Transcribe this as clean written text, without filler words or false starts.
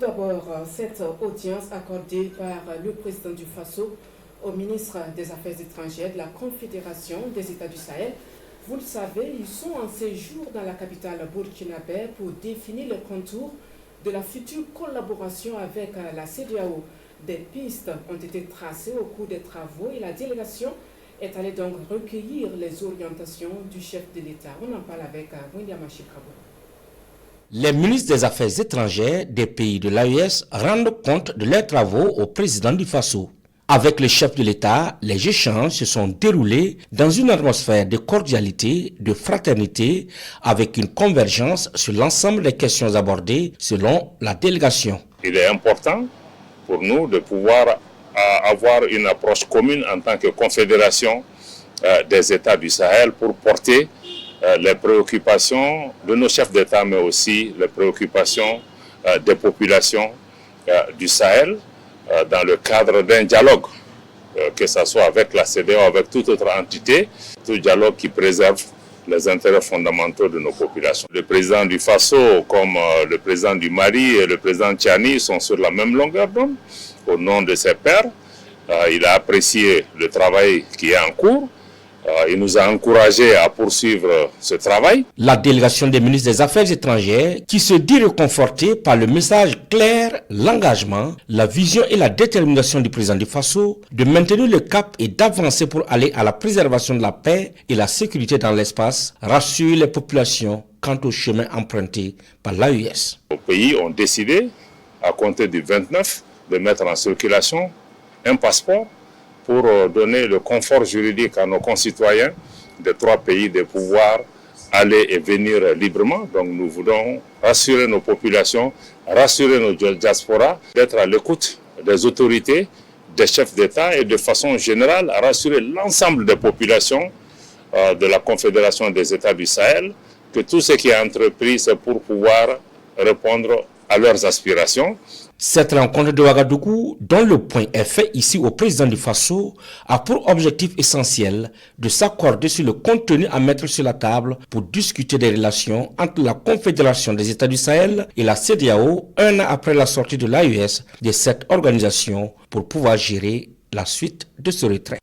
D'abord, cette audience accordée par le président du Faso au ministre des Affaires étrangères de la Confédération des États du Sahel. Vous le savez, ils sont en séjour dans la capitale burkinabé pour définir le contour de la future collaboration avec la CEDEAO. Des pistes ont été tracées au cours des travaux et la délégation est allée donc recueillir les orientations du chef de l'État. On en parle avec William Achikabo. Les ministres des Affaires étrangères des pays de l'AES rendent compte de leurs travaux au président du Faso. Avec le chef de l'État, les échanges se sont déroulés dans une atmosphère de cordialité, de fraternité, avec une convergence sur l'ensemble des questions abordées selon la délégation. Il est important pour nous de pouvoir avoir une approche commune en tant que confédération des États du Sahel pour porter les préoccupations de nos chefs d'État, mais aussi les préoccupations des populations du Sahel dans le cadre d'un dialogue, que ce soit avec la CEDEAO, avec toute autre entité, tout dialogue qui préserve les intérêts fondamentaux de nos populations. Le président du Faso, comme le président du Mali et le président Tchani sont sur la même longueur d'onde. Au nom de ses pairs, il a apprécié le travail qui est en cours. Il nous a encouragés à poursuivre ce travail. La délégation des ministres des Affaires étrangères, qui se dit réconfortée par le message clair, l'engagement, la vision et la détermination du président du Faso de maintenir le cap et d'avancer pour aller à la préservation de la paix et la sécurité dans l'espace, rassure les populations quant au chemin emprunté par l'AES. Les pays ont décidé, à compter du 29, de mettre en circulation un passeport pour donner le confort juridique à nos concitoyens des trois pays de pouvoir aller et venir librement. Donc nous voulons rassurer nos populations, rassurer nos diasporas, d'être à l'écoute des autorités, des chefs d'État et de façon générale rassurer l'ensemble des populations de la Confédération des États du Sahel, que tout ce qui est entrepris, c'est pour pouvoir répondre à leurs aspirations. Cette rencontre de Ouagadougou, dont le point est fait ici au président du Faso, a pour objectif essentiel de s'accorder sur le contenu à mettre sur la table pour discuter des relations entre la Confédération des États du Sahel et la CEDEAO, un an après la sortie de l'AES de cette organisation pour pouvoir gérer la suite de ce retrait.